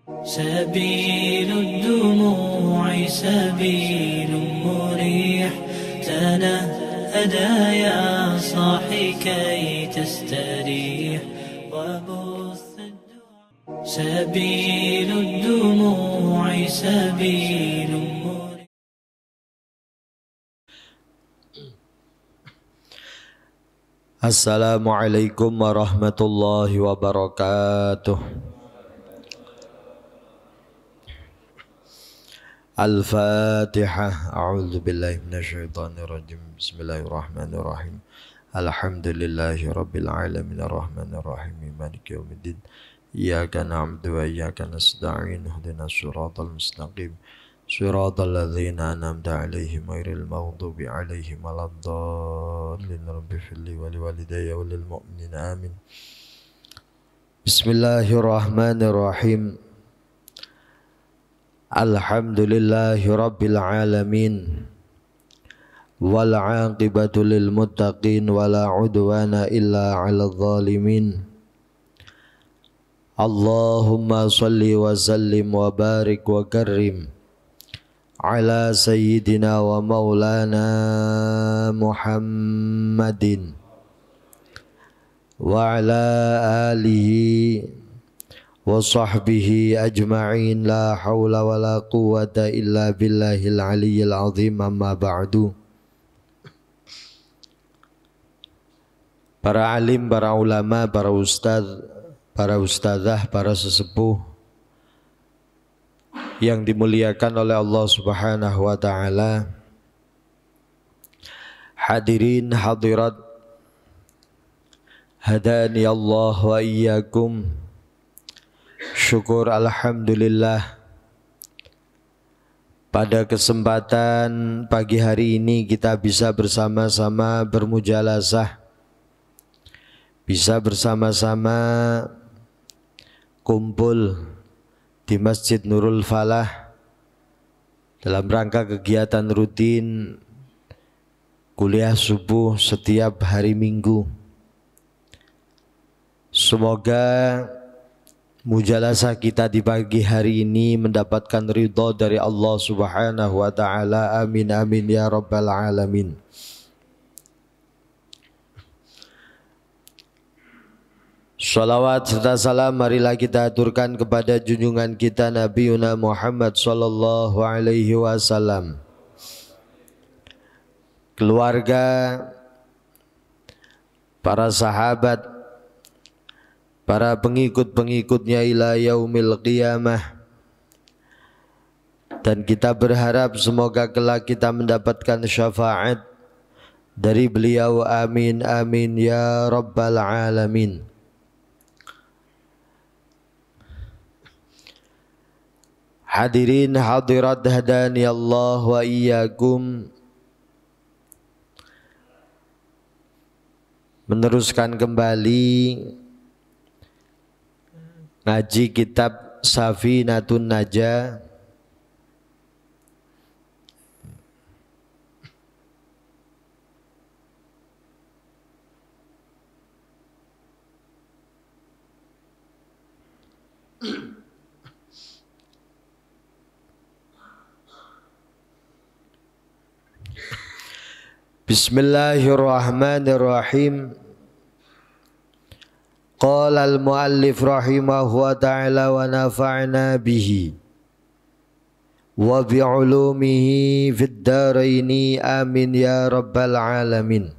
سبيل الدموع سبيل مريح تنهدى يا صاحي كي تستريح وبث سبيل الدموع سبيل مريح. Assalamualaikum warahmatullahi wabarakatuh. Al-Fatihah. A'udzu billahi minasyaitonir rajim. Bismillahirrahmanirrahim. Alhamdulillahi rabbil alamin arrahmanir rahim maliki yaumiddin. Iyyaka na'budu wa iyyaka nasta'in. Ihdinas siratal mustaqim. Siratal ladzina an'amta 'alaihim ghairil maghdubi 'alaihim waladdallin. Rabbi fili wa liwalidayya wa lil mu'minina amin. Bismillahirrahmanirrahim. Alhamdulillahi rabbil alamin. Wal 'aqibatu lil muttaqin wala 'udwana illa 'alal zalimin. Allahumma shalli wa sallim wa barik wa karrim ala sayyidina wa maulana Muhammadin wa ala alihi wa sahbihi ajma'in. La hawla wa la quwwata illa billahil aliyyil azim. Amma ba'du. Para alim, para ulama, para ustadzah, para sesepuh yang dimuliakan oleh Allah Subhanahu wa taala, hadirin hadirat hadani Allah wa iyyakum. Syukur alhamdulillah, pada kesempatan pagi hari ini kita bisa bersama-sama bermujalasah, bisa bersama-sama kumpul di Masjid Nurul Falah dalam rangka kegiatan rutin kuliah subuh setiap hari Minggu. Semoga mujalasah kita di pagi hari ini mendapatkan ridha dari Allah Subhanahu wa taala. Amin amin ya rabbal alamin. Salawat serta salam marilah kita aturkan kepada junjungan kita Nabi Muhammad sallallahu alaihi wasallam, keluarga, para sahabat, para pengikut-pengikutnya ila yaumil qiyamah. Dan kita berharap semoga kelak kita mendapatkan syafaat dari beliau. Amin amin ya rabbal alamin. Hadirin hadirat hadani Allah wa iyyakum. Meneruskan kembali ngaji kitab Safinatun Najah. Bismillahirrahmanirrahim. Qala al-muallif rahimahu wa ta'ala wa nafa'na bihi wa bi'ulumihi fid daraini amin ya rabbal alamin.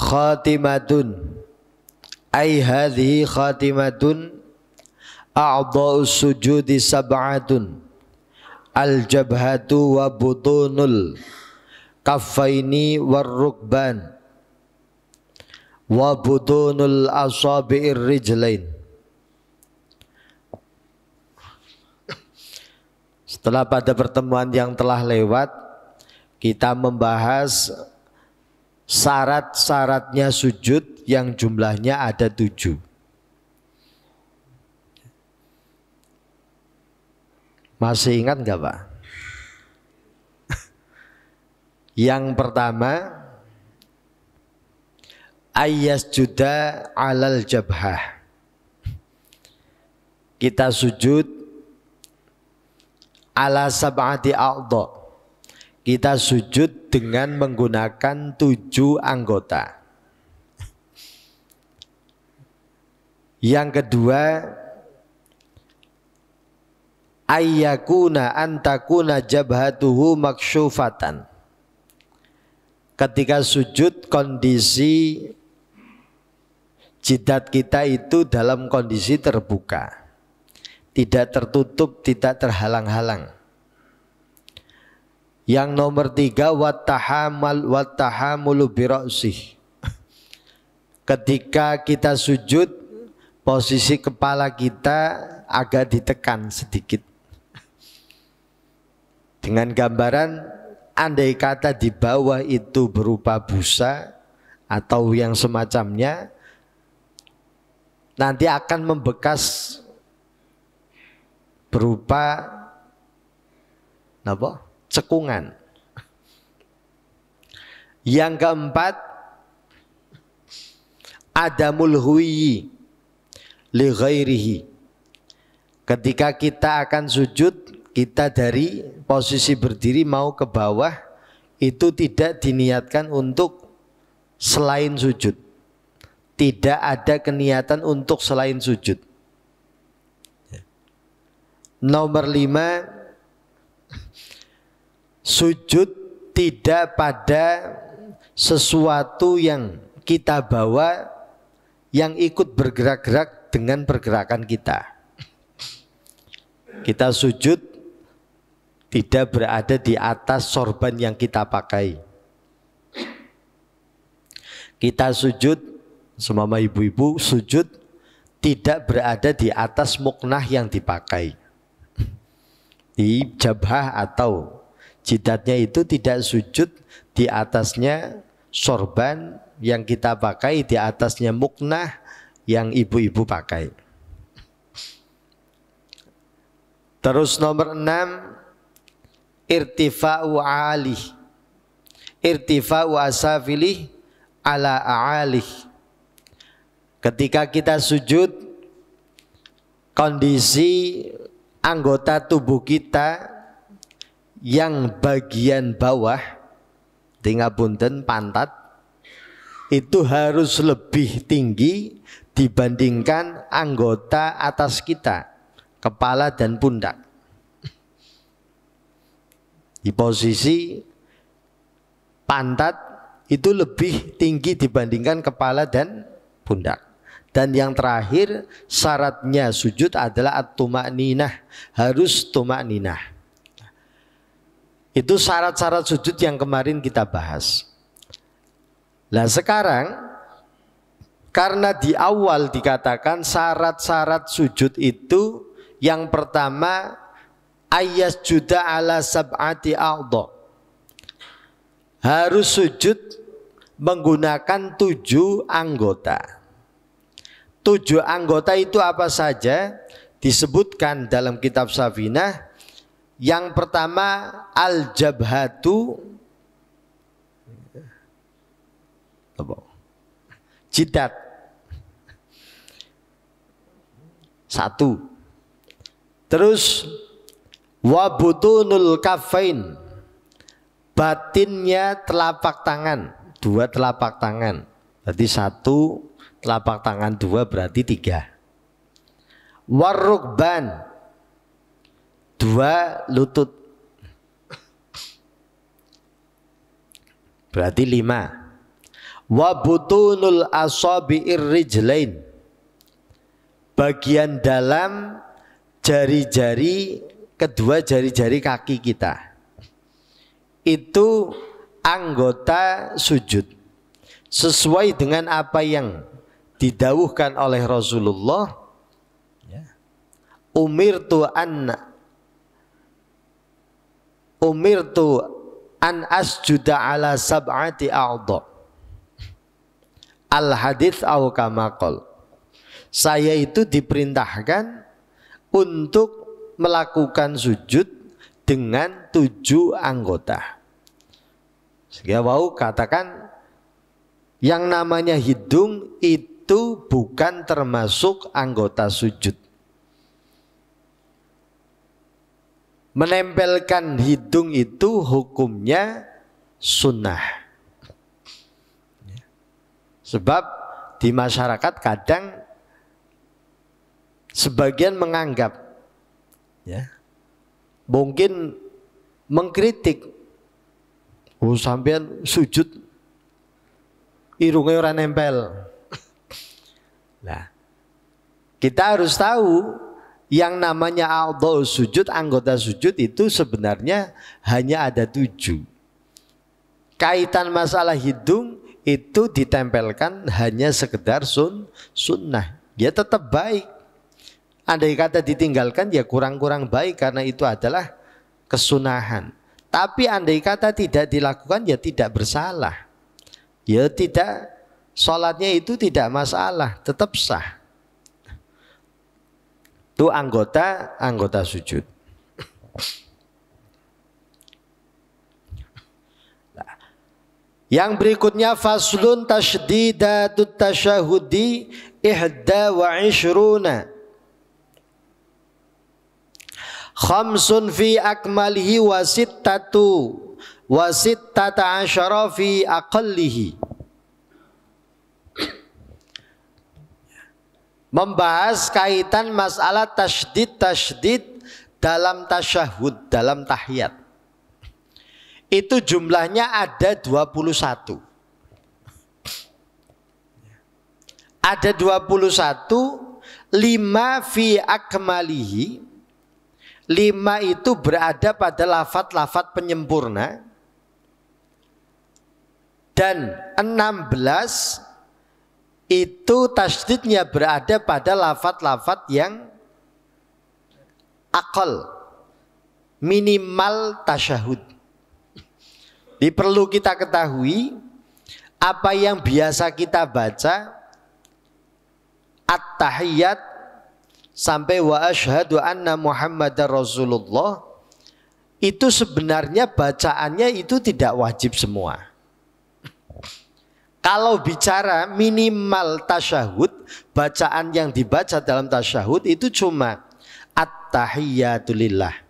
Khatimatun ay hadhihi khatimatun a'dha'us sujudi sab'atun al-jabhatu wa butunul kaffaini warrukban wa butunul asabi'ir rijlain. Setelah pada pertemuan yang telah lewat kita membahas syarat-syaratnya sujud yang jumlahnya ada 7. Masih ingat nggak Pak? Yang pertama, ayyasjuda alal jabhah. Kita sujud ala sab'ati a'dha. Kita sujud dengan menggunakan 7 anggota. Yang kedua, ayyakuna antakuna jabhatuhu maksyufatan. Ketika sujud, kondisi jidat kita itu dalam kondisi terbuka, tidak tertutup, tidak terhalang-halang. Yang nomor 3, wattahamulu bira'sih. Ketika kita sujud, posisi kepala kita agak ditekan sedikit. Dengan gambaran, andai kata di bawah itu berupa busa atau yang semacamnya, nanti akan membekas berupa apa? Cekungan. Yang keempat, adamul huwi li ghairihi. Ketika kita akan sujud, kita dari posisi berdiri mau ke bawah itu tidak diniatkan untuk selain sujud. Tidak ada keniatan untuk selain sujud. Nomor 5, sujud tidak pada sesuatu yang kita bawa yang ikut bergerak-gerak dengan pergerakan kita. Kita sujud tidak berada di atas sorban yang kita pakai. Kita sujud, semama ibu-ibu sujud tidak berada di atas muknah yang dipakai. Di jabhah atau jidatnya itu tidak sujud di atasnya sorban yang kita pakai, di atasnya muknah yang ibu-ibu pakai. Terus nomor 6, irtifa'u alih, irtifa'u asafilih ala a'alih. Ketika kita sujud, kondisi anggota tubuh kita yang bagian bawah, tingapunten pantat, itu harus lebih tinggi dibandingkan anggota atas kita, kepala dan pundak. Di posisi pantat itu lebih tinggi dibandingkan kepala dan pundak. Dan yang terakhir, syaratnya sujud adalah at-tuma'ninah, harus tuma'ninah. Itu syarat-syarat sujud yang kemarin kita bahas. Nah sekarang, karena di awal dikatakan syarat-syarat sujud itu yang pertama, ayyasjuda ala sab'ati a'dha. Harus sujud menggunakan 7 anggota. 7 anggota itu apa saja? Disebutkan dalam kitab Safinah. Yang pertama, al-jabhatu, jidat. 1. Terus wabutunul kafain, batinnya telapak tangan, 2 telapak tangan. Berarti 1 telapak tangan, 2 berarti 3. Warrukban, 2 lutut, berarti 5. Wabutunul asabi'ir rijlain, bagian dalam jari-jari, kedua jari-jari kaki kita, itu anggota sujud sesuai dengan apa yang didawuhkan oleh Rasulullah. Umirtu an asjuda ala sab'ati a'dha, al hadits au kama qol. Saya itu diperintahkan untuk melakukan sujud dengan 7 anggota. Sehingga wau katakan yang namanya hidung itu bukan termasuk anggota sujud. Menempelkan hidung itu hukumnya sunnah. Sebab di masyarakat kadang sebagian menganggap, ya, mungkin mengkritik, oh sampean sujud irungnya ora nempel. Nah, kita harus tahu yang namanya a'dha'u sujud, anggota sujud itu sebenarnya hanya ada 7. Kaitan masalah hidung itu ditempelkan hanya sekedar sunnah. Ya tetap baik. Andai kata ditinggalkan ya kurang-kurang baik karena itu adalah kesunahan. Tapi andai kata tidak dilakukan ya tidak bersalah. Ya tidak, sholatnya itu tidak masalah, tetap sah. Itu anggota sujud. Yang berikutnya faslun tashdidatut tasyahudi ihda wa ishruna khamsun fi akmalihi wa sittata asyara fi aqallihi. Membahas kaitan masalah tasydid dalam tasyahud, dalam tahiyat. Itu jumlahnya ada 21. Ada 21, 5 fi akmalihi. 5 itu berada pada lafadz-lafadz penyempurna. Dan 16 itu tasydidnya berada pada lafadz-lafadz yang aqal, minimal tasyahud. Jadi perlu kita ketahui apa yang biasa kita baca at-tahiyyat sampai wa asyhadu anna Muhammadar Rasulullah itu sebenarnya bacaannya itu tidak wajib semua. Kalau bicara minimal tasyahud, bacaan yang dibaca dalam tasyahud itu cuma at-tahiyyatulillah.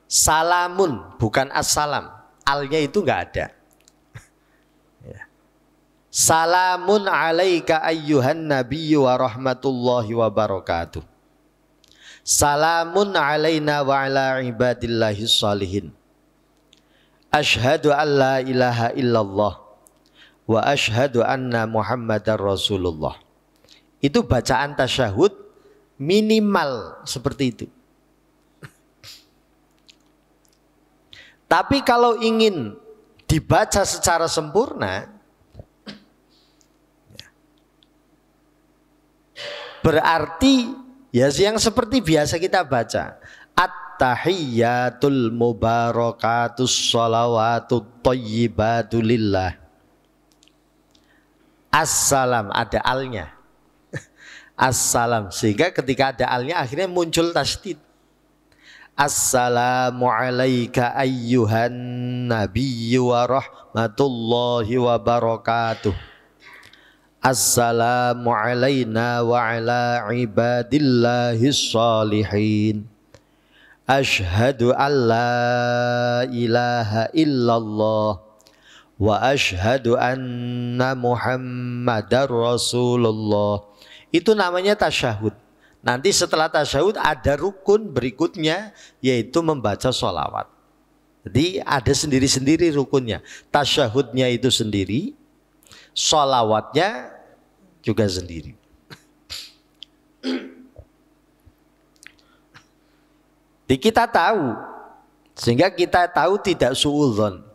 Salamun, bukan assalam. Alnya itu enggak ada. Salamun alaika ayyuhan nabiyyu wa rahmatullahi wa barakatuh. Salamun alaina wa ala ibadillahi shalihin. Asyhadu an la ilaha illallah wa asyhadu anna Muhammadar Rasulullah. Itu bacaan tasyahud minimal seperti itu. Tapi kalau ingin dibaca secara sempurna, berarti ya yang seperti biasa kita baca, at-tahiyyatul mubarakatus sholawatut thayyibatu lillah. Assalam, ada alnya. Assalam, sehingga ketika ada alnya akhirnya muncul tasydid. Assalamu alayka ayyuhan nabiyyu wa rahmatullahi wa barakatuh. Assalamu alayna wa ala ibadillahi shalihin. Asyhadu an la ilaha illallah wa asyhadu anna Muhammadar Rasulullah. Itu namanya tasyahud. Nanti setelah tasyahud ada rukun berikutnya yaitu membaca sholawat. Jadi ada sendiri-sendiri rukunnya. Tasyahudnya itu sendiri, sholawatnya juga sendiri. Jadi kita tahu, sehingga kita tahu tidak suudzon.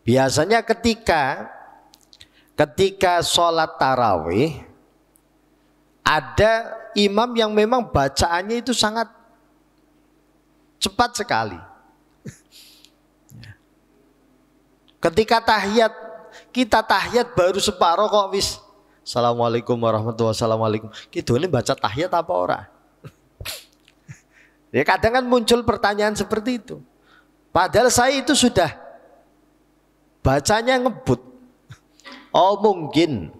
Biasanya ketika sholat tarawih, ada imam yang memang bacaannya itu sangat cepat sekali. Ketika tahiyat, kita tahiyat baru separuh kok wis Assalamualaikum warahmatullahi wabarakatuh. Assalamualaikum. Kidone baca tahiyat apa ora? Ya kadang kan muncul pertanyaan seperti itu. Padahal saya itu sudah bacanya ngebut. Oh mungkin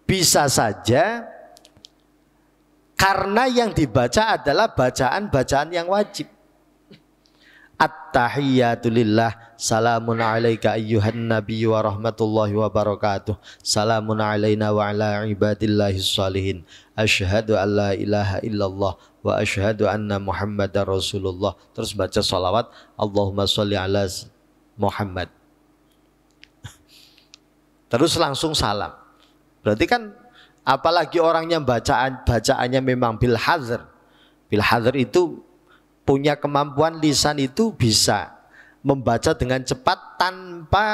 bisa saja karena yang dibaca adalah bacaan-bacaan yang wajib. At-tahiyyatu lillah, salamun alaika ayyuhan nabiyyu wa rahmatullahi wa barakatuh, salamun alaina wa ala ibadillahis shalihin, asyhadu an la ilaha illallah wa asyhadu anna muhammadar rasulullah. Terus baca salawat, Allahumma sholli ala Muhammad. Terus langsung salam. Berarti kan apalagi orangnya bacaannya memang bil hadr. Bil hadr itu punya kemampuan lisan itu bisa membaca dengan cepat tanpa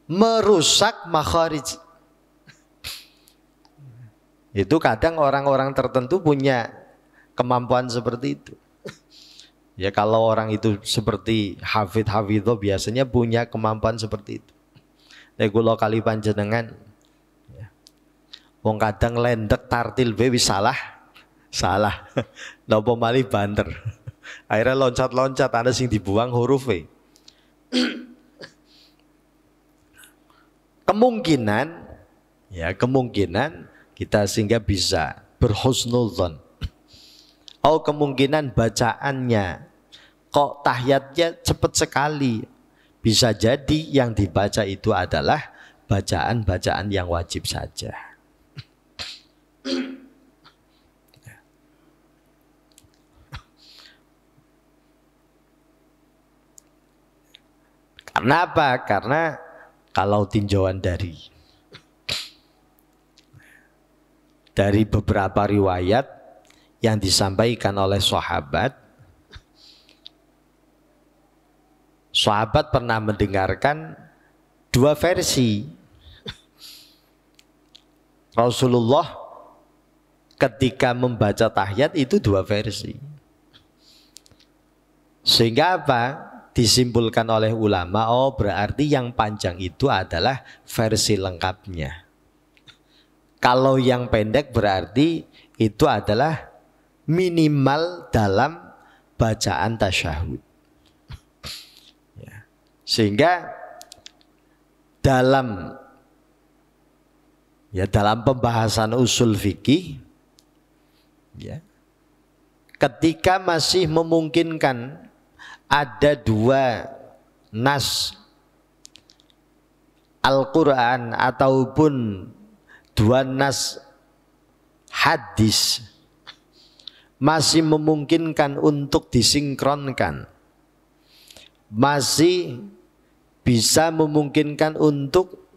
merusak makharij. Itu kadang orang-orang tertentu punya kemampuan seperti itu. Ya kalau orang itu seperti hafidho biasanya punya kemampuan seperti itu. Nek kula kali panjenengan ya. Wong kadang lendek tartil wis salah. Napa malih banter. Akhirnya loncat-loncat ana sing dibuang huruf-e. Kemungkinan kita sehingga bisa berhusnudzon. Oh kemungkinan bacaannya kok tahiyatnya cepat sekali. Bisa jadi yang dibaca itu adalah bacaan-bacaan yang wajib saja. Karena apa? Karena kalau tinjauan dari beberapa riwayat yang disampaikan oleh sahabat pernah mendengarkan dua versi. Rasulullah ketika membaca tahiyat itu dua versi. Sehingga apa? Disimpulkan oleh ulama, oh berarti yang panjang itu adalah versi lengkapnya. Kalau yang pendek berarti itu adalah minimal dalam bacaan tasyahud. Ya. Sehingga dalam pembahasan usul fikih, ya, ketika masih memungkinkan ada dua nas Al-Quran ataupun dua nas hadis masih memungkinkan untuk disinkronkan, masih bisa memungkinkan untuk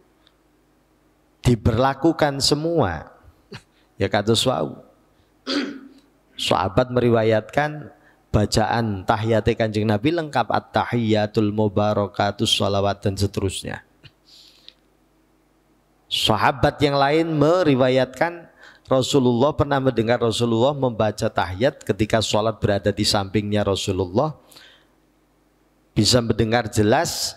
diberlakukan semua. Ya kata sahabat meriwayatkan bacaan tahiyat Kanjeng Nabi lengkap at-tahiyyatul mubarakatus shalawat dan seterusnya. Sahabat yang lain meriwayatkan Rasulullah pernah mendengar Rasulullah membaca tahiyat ketika sholat berada di sampingnya Rasulullah, bisa mendengar jelas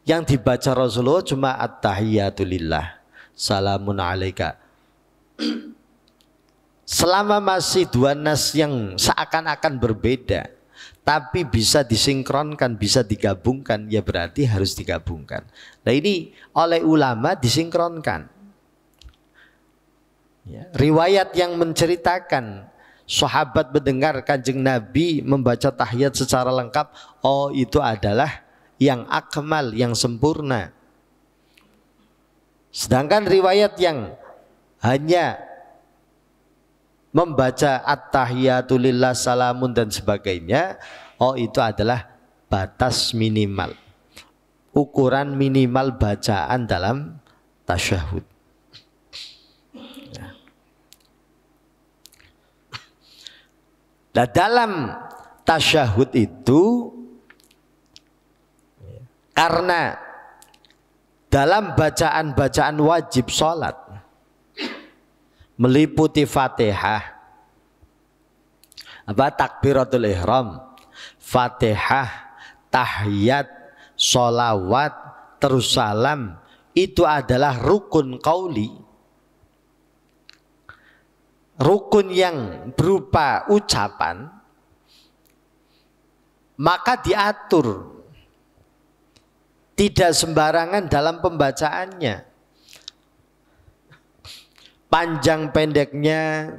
yang dibaca Rasulullah cuma at-tahiyyatulillah, salamun alaika. Selama masih dua nas yang seakan-akan berbeda tapi bisa disinkronkan, bisa digabungkan, ya berarti harus digabungkan. Nah ini oleh ulama disinkronkan. Ya, riwayat yang menceritakan sahabat mendengar Kanjeng Nabi membaca tahiyat secara lengkap, oh itu adalah yang akmal, yang sempurna. Sedangkan riwayat yang hanya membaca at-tahiyyatulillah, salamun dan sebagainya, oh itu adalah batas minimal, ukuran minimal bacaan dalam tasyahud. Nah dalam tasyahud itu, karena dalam bacaan-bacaan wajib sholat meliputi Fatihah, takbiratul ihram, Fatihah, tahiyat, sholawat, terus salam, itu adalah rukun qauli, rukun yang berupa ucapan, maka diatur tidak sembarangan dalam pembacaannya. Panjang pendeknya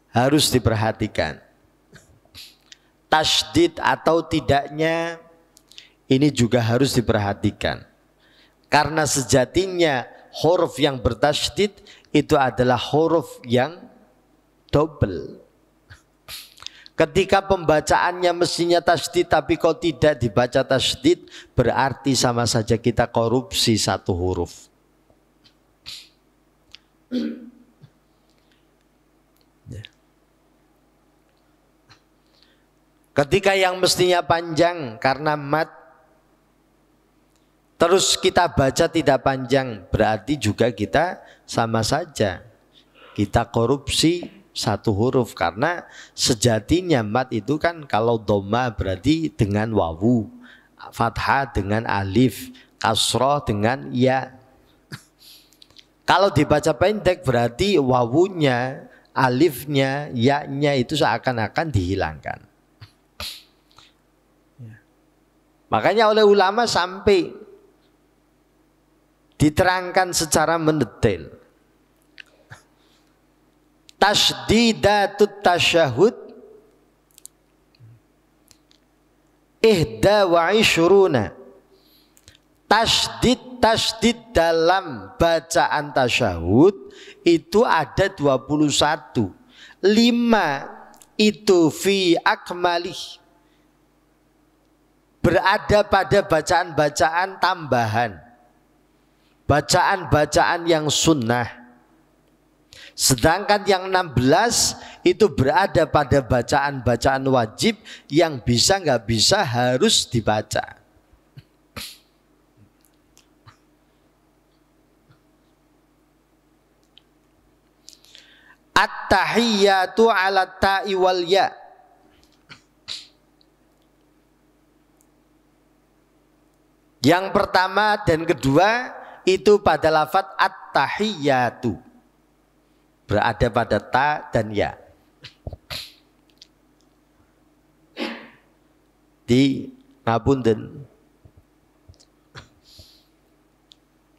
harus diperhatikan. Tasydid atau tidaknya ini juga harus diperhatikan. Karena sejatinya huruf yang bertasydid itu adalah huruf yang double. Ketika pembacaannya mestinya tasydid tapi kok tidak dibaca tasydid, berarti sama saja kita korupsi satu huruf. Ketika yang mestinya panjang karena mat, terus kita baca tidak panjang, berarti juga kita sama saja kita korupsi satu huruf. Karena sejatinya mat itu kan kalau dhamma berarti dengan wawu, fathah dengan alif, kasroh dengan ya. Kalau dibaca pendek berarti wawunya, alifnya, ya-nya itu seakan-akan dihilangkan. Makanya oleh ulama sampai diterangkan secara mendetail. Tasdidatut tasyahud ihda wa ishruna. Tasdid dalam bacaan tasyahud itu ada 21. 5 itu fi akmalih, berada pada bacaan-bacaan tambahan, bacaan-bacaan yang sunnah. Sedangkan yang 16 itu berada pada bacaan-bacaan wajib yang bisa nggak bisa harus dibaca. At-tahiyyatu 'ala ta'i wal ya. Yang pertama dan kedua itu pada lafadz at-tahiyyatu, berada pada ta dan ya. Di ngapunten,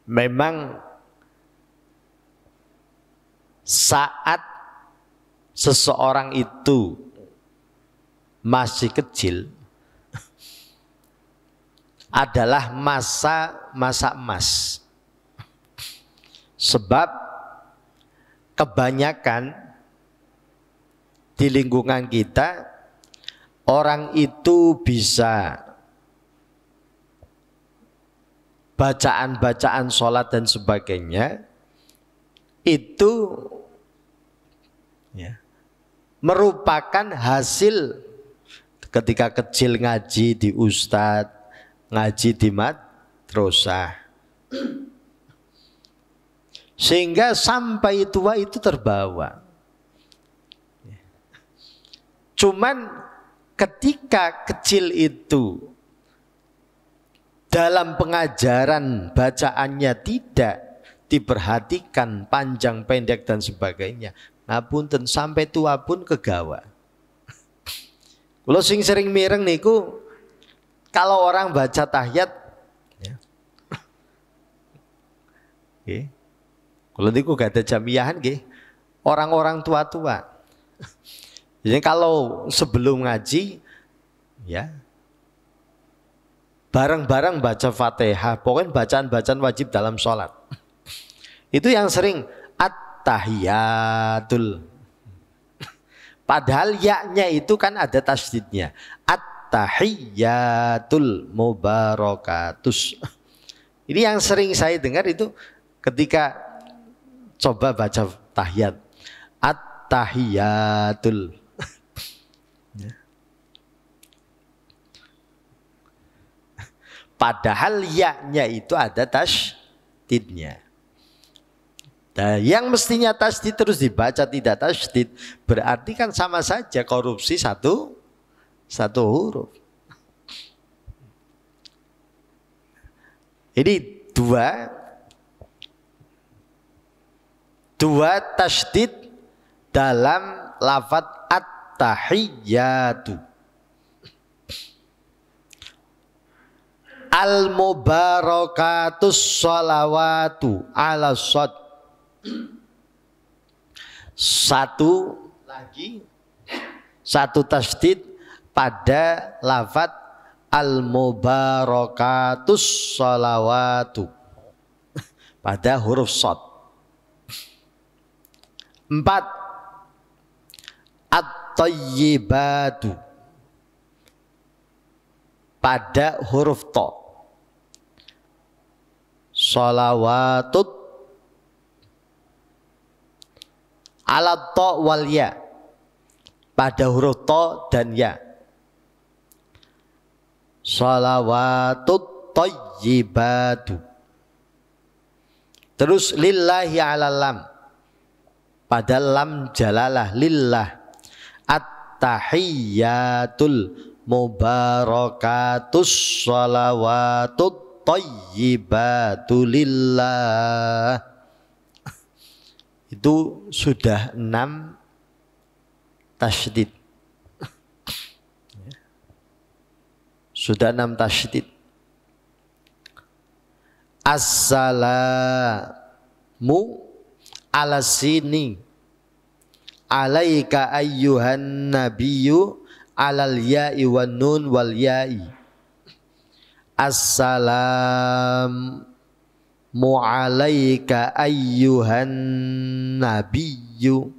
memang saat seseorang itu masih kecil adalah masa emas. Sebab kebanyakan di lingkungan kita orang itu bisa bacaan-bacaan sholat dan sebagainya itu ya, merupakan hasil ketika kecil ngaji di ustadz, ngaji di madrasah, sehingga sampai tua itu terbawa. Cuman ketika kecil itu dalam pengajaran bacaannya tidak diperhatikan panjang pendek dan sebagainya, ngapunten sampai tua pun kegawa. Kalau sing sering mireng niku, kalau orang baca tahiyat ya. Kalau niku gak ada jamiahan nggih, orang-orang tua-tua. Jadi kalau sebelum ngaji ya bareng-bareng baca Fatihah, pokoknya bacaan-bacaan wajib dalam sholat. Itu yang sering at-tahiyatul. Padahal ya-nya itu kan ada tasdidnya. At-tahiyatul mubarakatus. Ini yang sering saya dengar itu ketika coba baca tahiyat. At-tahiyatul. Padahal ya-nya itu ada tasdidnya. Nah, yang mestinya tasdid terus dibaca tidak tasdid, berarti kan sama saja korupsi satu huruf. Ini dua Dua tasydid dalam lafaz at-tahiyyatu. Al-mubarakatus sholawatu ala shad. Satu lagi, satu tasydid pada lafaz al-mubarakatus sholawatu pada huruf shad. 4. At-tayyibatu pada huruf ta. Sholawatut ala ta wal ya pada huruf ta dan ya. Sholawatut tayyibatu. Terus lillahi ala lam pada lam jalalah lillah. At-tahiyyatul mubarakatus sholawatut tayyibatu lillah. Itu sudah 6 tasydid. Sudah 6 tasydid. Assalamu ala sini alaika ayyuhan nabiyyu alal ya'i wan nun wal ya'i. Assalamu alaika ayyuhan nabiyyu.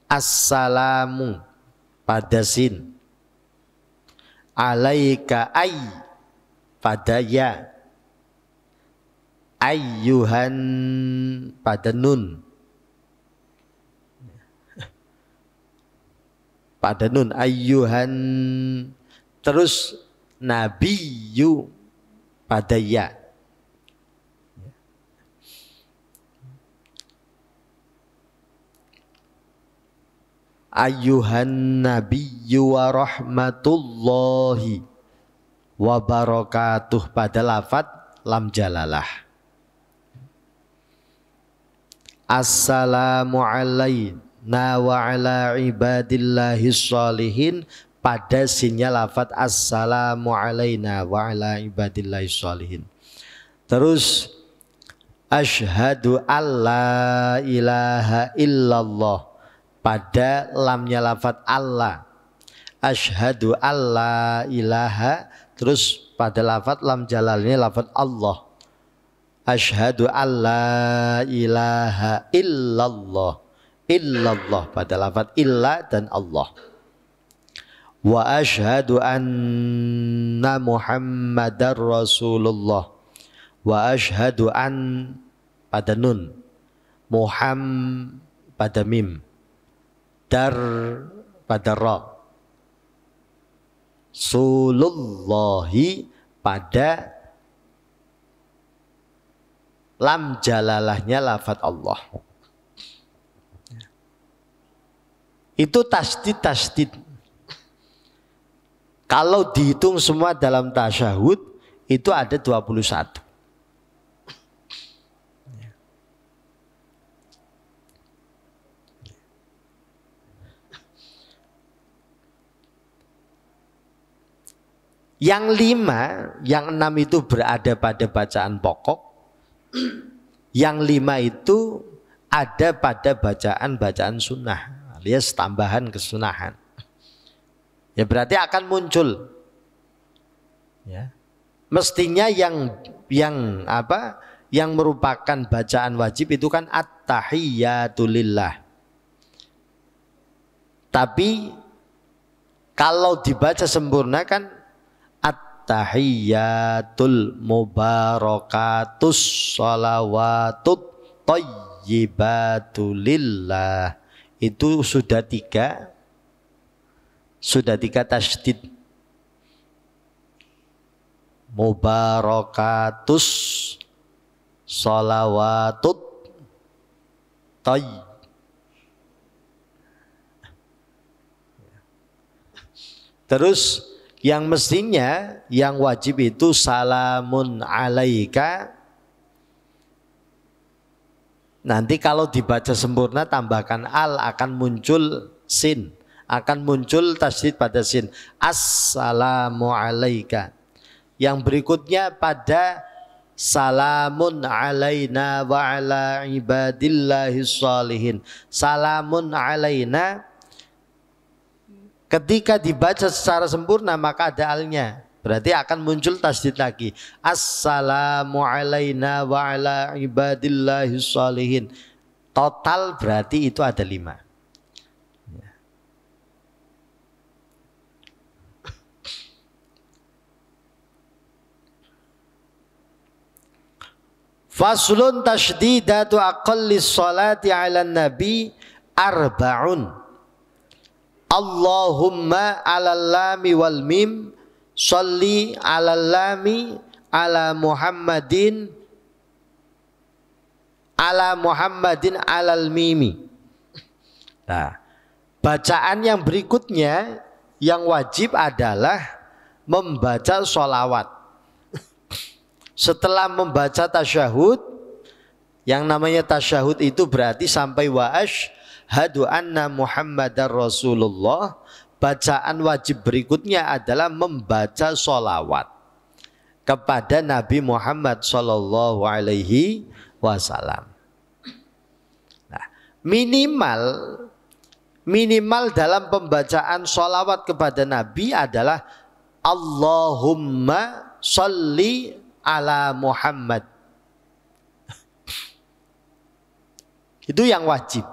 Assalamu pada sin, alaika ay pada ya, ayyuhan pada nun, pada nun ayyuhan, terus nabiyyu pada ya. Ayyuhan nabiyyu wa rahmatullahi wa barakatuh pada lafaz lam jalalah. Assalamu alayna wa ala ibadillahis sholihin pada sinnya lafaz assalamu alayna wa ala ibadillahis sholihin. Terus asyhadu alla ilaha illallah pada lamnya lafaz Allah. Asyhadu alla ilaha, terus pada lafaz lam jalalnya lafaz Allah. Asyhadu alla ilaha illallah. Illallah pada lafaz illa dan Allah. Wa asyhadu anna Muhammadar Rasulullah. Wa asyhadu an pada nun, Muhammad pada mim, dar pada ra, Sulullahi pada lam jalalahnya lafaz Allah. Itu tasdid. Kalau dihitung semua dalam tasyahud itu ada 21. Yang 5, yang 6 itu berada pada bacaan pokok. Yang 5 itu ada pada bacaan-bacaan sunnah, alias tambahan kesunahan. Ya berarti akan muncul. Ya. Mestinya yang merupakan bacaan wajib itu kan at-tahiyyatu lillah. Tapi kalau dibaca sempurna kan tahiyyatul mubarakatus sholawatut tayyibatu lillah. Itu sudah 3 tasydid. Mubarakatus sholawatut tayyib. Terus yang mestinya yang wajib itu salamun alaika Nanti kalau dibaca sempurna tambahkan al akan muncul sin, akan muncul tasydid pada sin. Assalamu alaika. Yang berikutnya pada salamun alaina wa ala ibadillahis shalihin. Salamun alaina ketika dibaca secara sempurna maka ada alnya. Berarti akan muncul tasydid lagi. Assalamu alaina wa ala ibadillahis shalihin. Total berarti itu ada 5. Faslun tasydidatu aqallis sholati ala nabi arba'un. Allahumma alal lami wal mim sholli alal lami ala Muhammadin alal mimi. Nah, bacaan yang berikutnya yang wajib adalah membaca sholawat. Setelah membaca tasyahud, yang namanya tasyahud itu berarti sampai wa asyhadu anna Muhammadar Rasulullah. Bacaan wajib berikutnya adalah membaca sholawat kepada Nabi Muhammad sallallahu alaihi wasallam. Nah, minimal dalam pembacaan sholawat kepada Nabi adalah Allahumma sholli ala Muhammad. Itu yang wajib.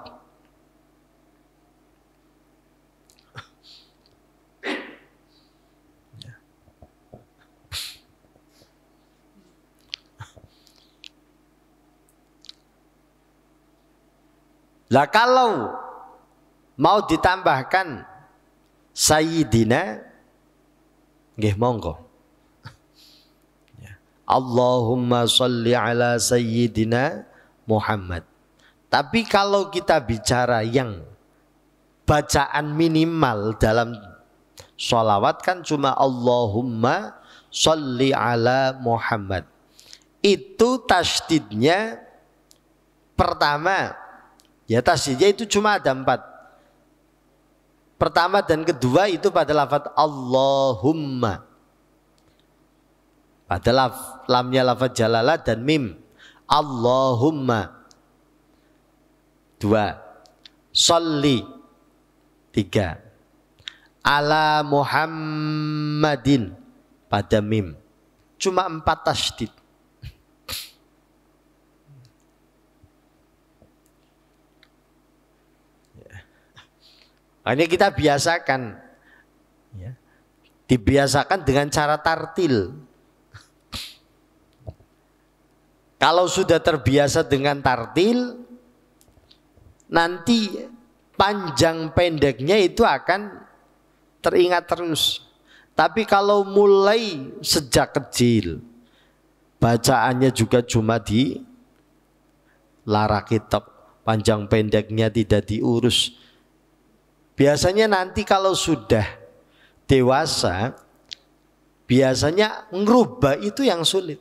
Lah kalau mau ditambahkan Sayyidina, nggih monggo. Allahumma sholli ala Sayyidina Muhammad. Tapi kalau kita bicara yang bacaan minimal dalam sholawat kan cuma Allahumma sholli ala Muhammad. Itu tasydidnya pertama, ya tasydidnya itu cuma ada 4. Pertama dan kedua itu pada lafaz Allahumma. Pada lamnya lafaz jalalah dan mim. Allahumma. 2. Sholli. 3. Ala Muhammadin. Pada mim. Cuma 4 tasydid. Ini kita biasakan. Dibiasakan dengan cara tartil. Kalau sudah terbiasa dengan tartil, nanti panjang pendeknya itu akan teringat terus. Tapi kalau mulai sejak kecil, bacaannya juga cuma di lara kitab, panjang pendeknya tidak diurus. Biasanya nanti kalau sudah dewasa, biasanya ngerubah itu yang sulit.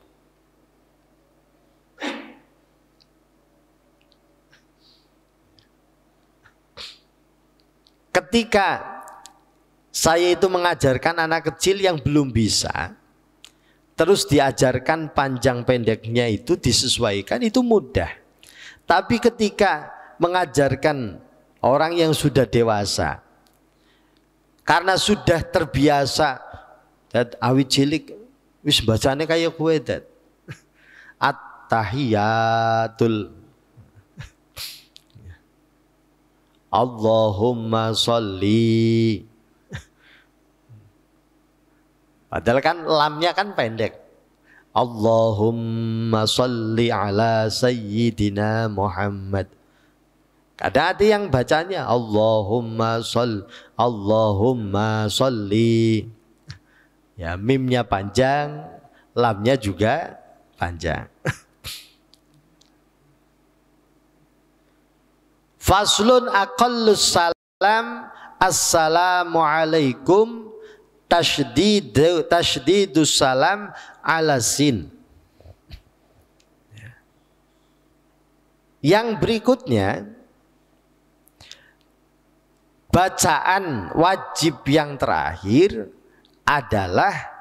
Ketika saya itu mengajarkan anak kecil yang belum bisa, terus diajarkan panjang pendeknya itu disesuaikan, itu mudah. Tapi ketika mengajarkan orang yang sudah dewasa, karena sudah terbiasa, awit cilik wis bacane kayak kue dat. At-tahiyatul Allahumma sholli. Padahal kan lamnya kan pendek. Allahumma sholli ala Sayyidina Muhammad. Kadang ada yang bacanya Allahumma sholli. Ya, mimnya panjang, lamnya juga panjang. Faslun aqallus salam assalamu alaikum tasydidus salam ala sin. Yang berikutnya, bacaan wajib yang terakhir adalah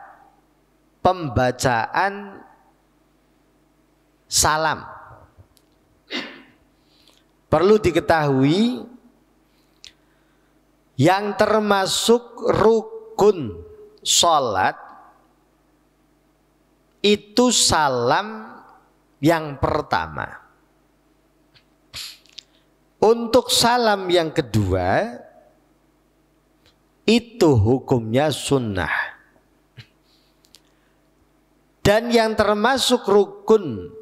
pembacaan salam. Perlu diketahui yang termasuk rukun sholat itu salam yang pertama. Untuk salam yang kedua itu hukumnya sunnah. Dan yang termasuk rukun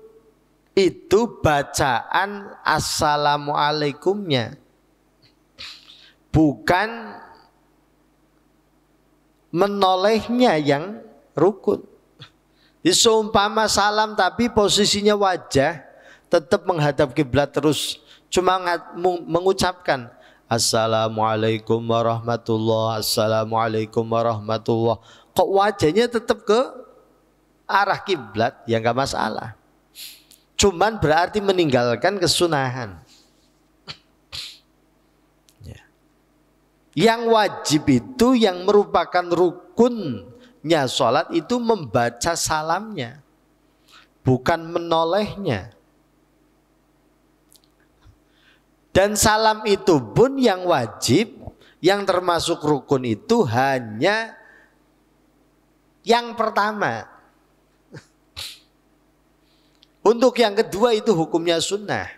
itu bacaan assalamualaikumnya, bukan menolehnya yang rukun. Seumpama salam tapi posisinya wajah tetap menghadap kiblat terus, cuma mengucapkan assalamualaikum warahmatullah, assalamualaikum warahmatullah, kok wajahnya tetap ke arah kiblat, ya nggak masalah. Cuman berarti meninggalkan kesunahan. Yang wajib itu yang merupakan rukunnya sholat itu membaca salamnya, bukan menolehnya. Dan salam itu pun yang wajib, yang termasuk rukun itu hanya yang pertama. Untuk yang kedua itu hukumnya sunnah.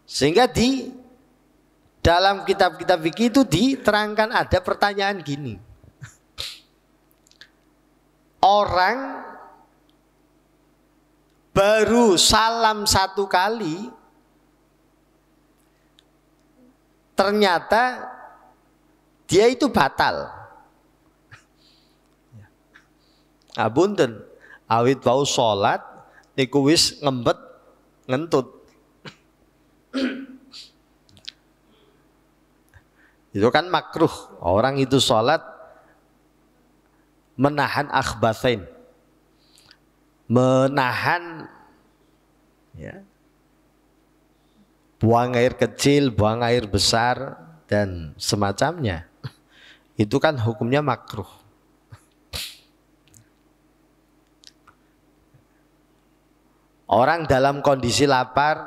Sehingga di dalam kitab-kitab fikih itu diterangkan ada pertanyaan gini. Orang baru salam satu kali, ternyata dia itu batal. Abunten, awit bau sholat, niku wis ngembet ngentut. Itu kan makruh. Orang itu sholat menahan akhbathain, menahan ya, buang air kecil, buang air besar dan semacamnya. Itu kan hukumnya makruh. Orang dalam kondisi lapar,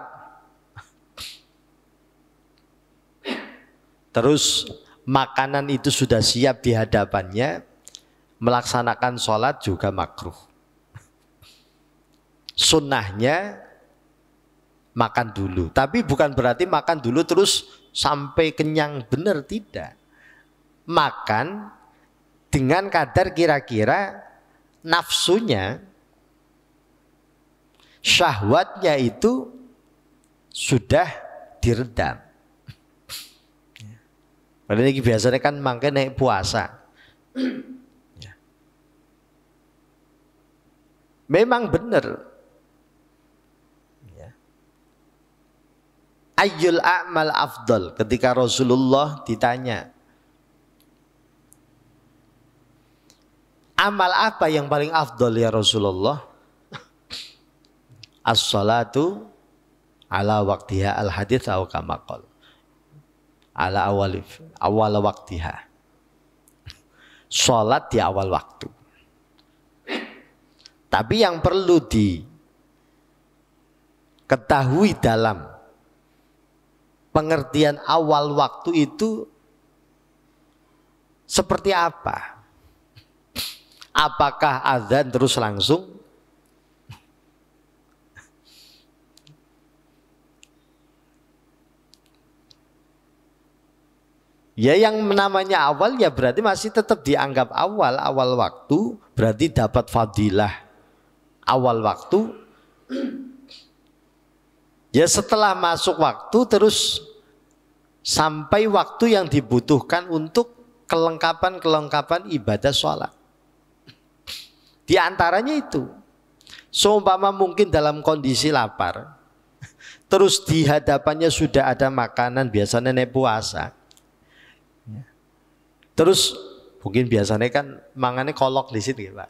terus makanan itu sudah siap di hadapannya, melaksanakan sholat juga makruh. Sunnahnya makan dulu, tapi bukan berarti makan dulu terus sampai kenyang, benar, tidak. Makan dengan kadar kira-kira nafsunya, syahwatnya itu sudah diredam. Padahal ini biasanya kan mangke naik puasa. Memang benar. Ayyul a'mal afdal, ketika Rasulullah ditanya, amal apa yang paling afdal ya Rasulullah? As-salatu ala waqtiha, al-hadits atau kama qala, ala awal waktiha. Salat di awal waktu. Tapi yang perlu diketahui dalam pengertian awal waktu itu seperti apa? Apakah azan terus langsung? Ya yang namanya awal ya berarti masih tetap dianggap awal waktu, berarti dapat fadilah awal waktu. Ya setelah masuk waktu terus sampai waktu yang dibutuhkan untuk kelengkapan ibadah sholat. Di antaranya itu, seumpama mungkin dalam kondisi lapar, terus di hadapannya sudah ada makanan, biasanya nenek puasa. Terus mungkin biasanya kan mangannya kolok di sini, Pak.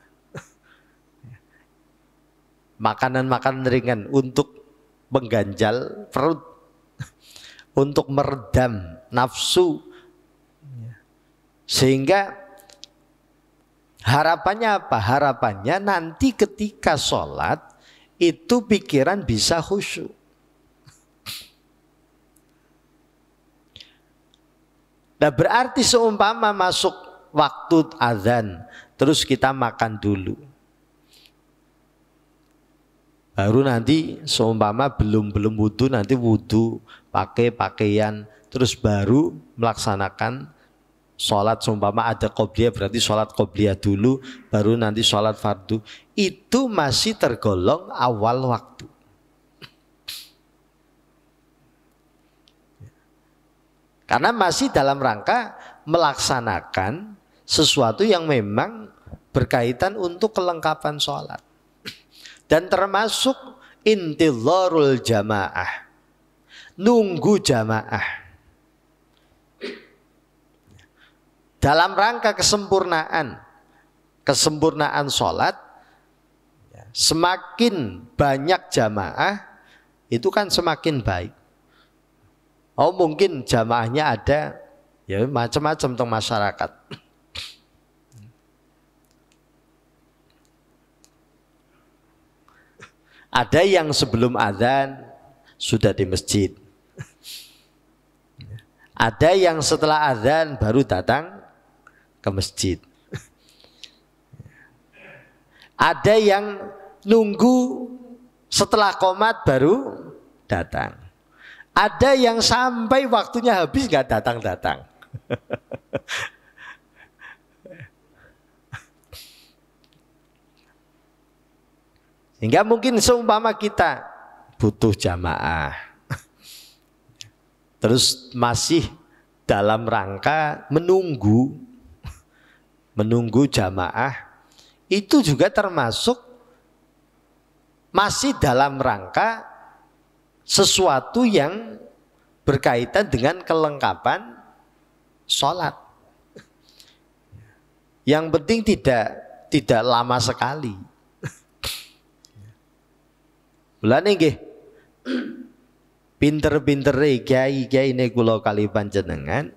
makanan-makanan ringan untuk mengganjal perut, untuk meredam nafsu, sehingga harapannya apa? Harapannya nanti ketika sholat itu pikiran bisa khusyuk. Nah, berarti seumpama masuk waktu azan, terus kita makan dulu. Baru nanti seumpama belum wudu, nanti wudu, pakai pakaian, terus baru melaksanakan sholat. Seumpama ada qobliyah, berarti sholat qobliyah dulu, baru nanti sholat fardu. Itu masih tergolong awal waktu. Karena masih dalam rangka melaksanakan sesuatu yang memang berkaitan untuk kelengkapan sholat. Dan termasuk intizarul jamaah, nunggu jamaah. Dalam rangka kesempurnaan sholat, semakin banyak jamaah itu kan semakin baik. Oh, mungkin jamaahnya ada ya macam-macam tentang masyarakat. Ada yang sebelum azan sudah di masjid. Ada yang setelah azan baru datang ke masjid. Ada yang nunggu setelah qomat baru datang. Ada yang sampai waktunya habis nggak datang-datang. Sehingga mungkin seumpama kita butuh jamaah, terus masih dalam rangka menunggu jamaah, itu juga termasuk masih dalam rangka sesuatu yang berkaitan dengan kelengkapan sholat. Yang penting tidak lama sekali. Mulane nggih pinter-pintere kiai-kiai ini kula kali panjenengan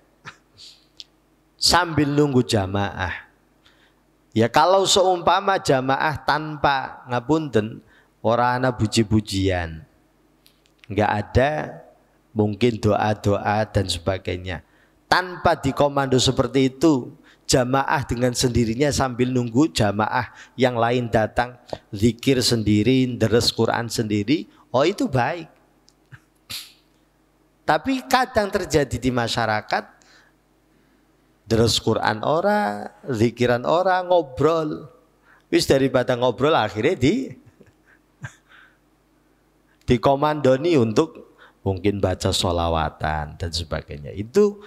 sambil nunggu jamaah. Ya kalau seumpama jamaah tanpa ngapunten ora ana puji-pujian, nggak ada mungkin doa-doa dan sebagainya. Tanpa dikomando seperti itu, jamaah dengan sendirinya sambil nunggu jamaah yang lain datang, zikir sendiri, deres Quran sendiri, oh itu baik. Tapi kadang terjadi di masyarakat, deres Quran ora, zikiran ora, ngobrol. Wis daripada ngobrol akhirnya dikomandoni untuk mungkin baca sholawatan dan sebagainya. Itu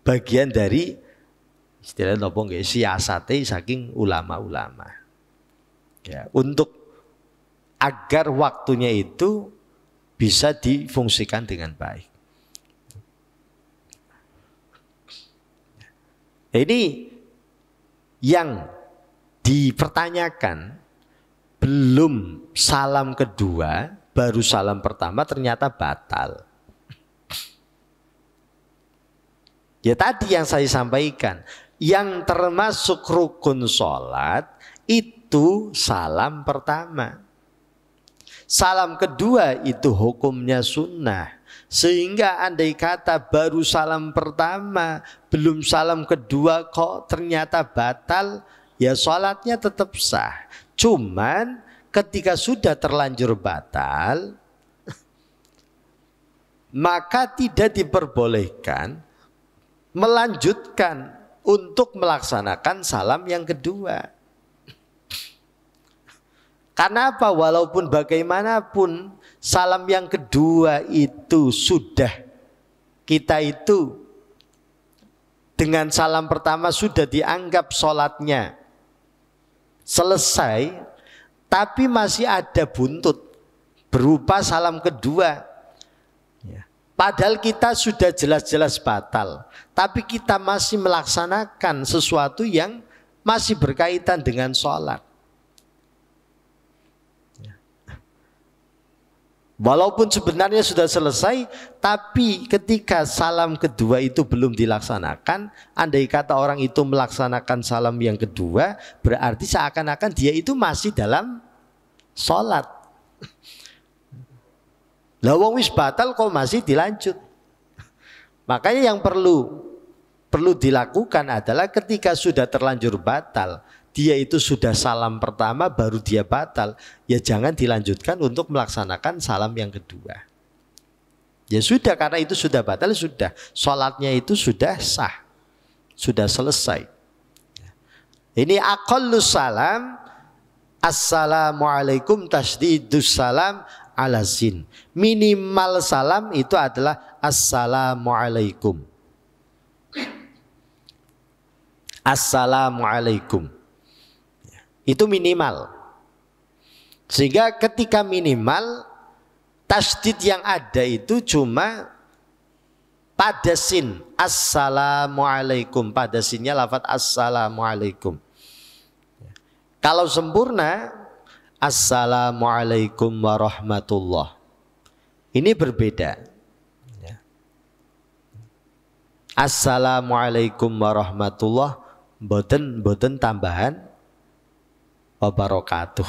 bagian dari istilah nopo nggih siasate saking ulama-ulama. Ya, untuk agar waktunya itu bisa difungsikan dengan baik. Ini yang dipertanyakan, belum salam kedua, baru salam pertama ternyata batal. Ya tadi yang saya sampaikan, yang termasuk rukun sholat itu salam pertama. Salam kedua itu hukumnya sunnah. Sehingga andai kata baru salam pertama, belum salam kedua kok ternyata batal, ya sholatnya tetap sah. Cuman ketika sudah terlanjur batal, maka tidak diperbolehkan melanjutkan untuk melaksanakan salam yang kedua. Karena apa? Walaupun bagaimanapun salam yang kedua itu sudah kita itu dengan salam pertama sudah dianggap sholatnya selesai, tapi masih ada buntut berupa salam kedua. Padahal kita sudah jelas-jelas batal, tapi kita masih melaksanakan sesuatu yang masih berkaitan dengan sholat. Walaupun sebenarnya sudah selesai, tapi ketika salam kedua itu belum dilaksanakan, andai kata orang itu melaksanakan salam yang kedua, berarti seakan-akan dia itu masih dalam sholat. Lah wong wis batal kok masih dilanjut. Makanya yang perlu dilakukan adalah ketika sudah terlanjur batal, dia itu sudah salam pertama baru dia batal, ya jangan dilanjutkan untuk melaksanakan salam yang kedua. Ya sudah, karena itu sudah batal, sudah sholatnya itu sudah sah, sudah selesai. Ini aqallus salam, assalamualaikum tasdidus salam ala sin. Minimal salam itu adalah assalamualaikum. Assalamualaikum. Itu minimal. Sehingga ketika minimal, tasdid yang ada itu cuma pada sin. Assalamualaikum. Pada sinnya lafaz assalamualaikum. Kalau sempurna, assalamualaikum warahmatullah. Ini berbeda. Assalamualaikum warahmatullah. Boten tambahan wabarakatuh.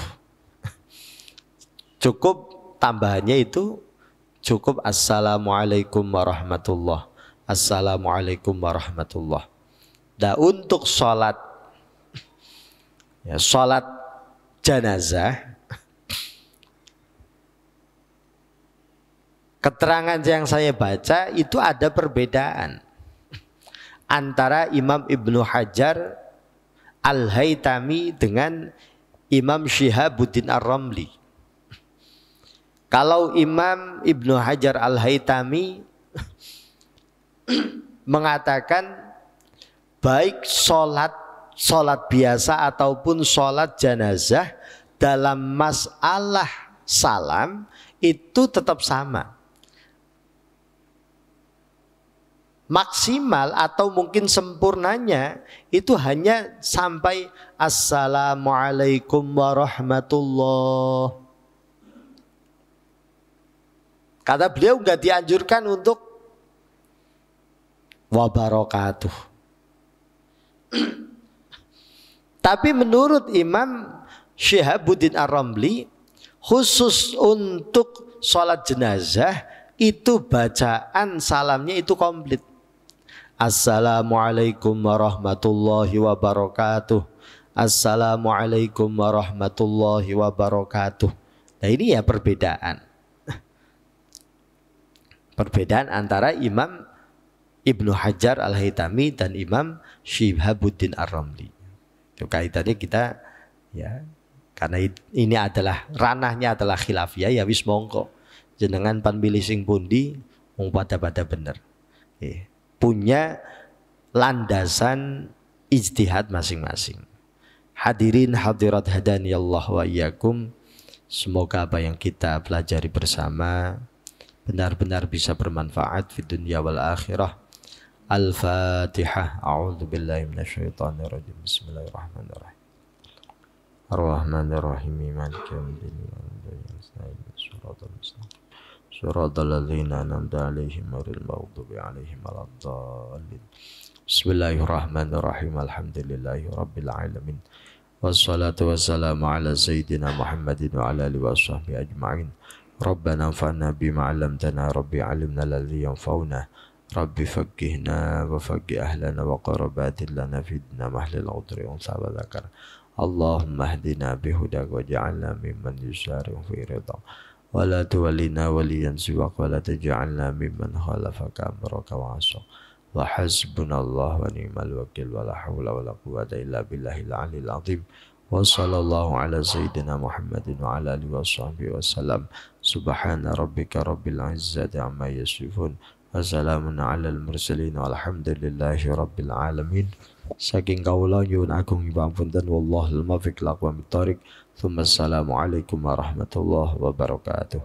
Cukup tambahannya itu cukup assalamualaikum warahmatullah. Assalamualaikum warahmatullah. Nah untuk sholat, ya, sholat jenazah, keterangan yang saya baca itu ada perbedaan antara Imam Ibnu Hajar Al-Haytami dengan Imam Syihabuddin Ar-Ramli. Kalau Imam Ibnu Hajar Al-Haytami mengatakan baik sholat biasa ataupun sholat jenazah dalam masalah salam itu tetap sama. Maksimal atau mungkin sempurnanya itu hanya sampai assalamualaikum warahmatullah. Kata beliau nggak dianjurkan untuk wabarakatuh. Tapi menurut Imam Syihabuddin Ar-Ramli, khusus untuk sholat jenazah itu bacaan salamnya itu komplit. Assalamualaikum warahmatullahi wabarakatuh. Assalamualaikum warahmatullahi wabarakatuh. Nah ini ya perbedaan. Perbedaan antara Imam Ibnu Hajar Al-Haytami dan Imam Syihabuddin Ar-Ramli. Itu kaitannya kita ya, karena ini adalah ranahnya adalah khilafiyah, ya wis mongko. Jenengan pan pilih sing pundi mung pada bener. Punya landasan ijtihad masing-masing. Hadirin hadirat hadani Allah wa iyyakum. Semoga apa yang kita pelajari bersama benar-benar bisa bermanfaat di dunia wal akhirah. Al-Fatihah. A'udzu billahi minasyaitonir rajim. Bismillahirrahmanirrahim. Ar-Rahmanir-Rahim. Maliki yaumiddin. Shiratal ladzina an'amta 'alaihim ghairil maghdubi 'alaihim waladdallin. Bismillahirrahmanirrahim. Alhamdulillahi rabbil alamin. Wassalatu wassalamu ala sayyidina Muhammadin wa ala alihi washabbihi ajma'in. Rabbana anfa'na bima 'allamtana, rabbi 'allimna alladhi yanfa'una, rabbi faqqihna wa faqqih ahlana wa qarabatin lana fidna mahlil 'udri wa sabadakar. Allahumma hdina bihudak waj'alna mimman yusari'u fi ridha wa la tuwallina waliyan siwak wa la taj'alna mimman khalafaka amraka wa 'asa. Wa hasbunallahu wa ni'mal wakil wa la hawla wa la quwwata illa billahil 'aliyyil 'azim. Wa sallallahu ala sayyidina Muhammadin wa ala alihi washabbihi wasallam. Subhana rabbika rabbil 'izzati amma yasifun wa salamun 'alal mursalin walhamdulillahi rabbil alamin. Saking kawula nyuwun agung pangapunten, wallahul muwaffiq ila aqwamit thoriq. Assalamualaikum warahmatullahi wabarakatuh.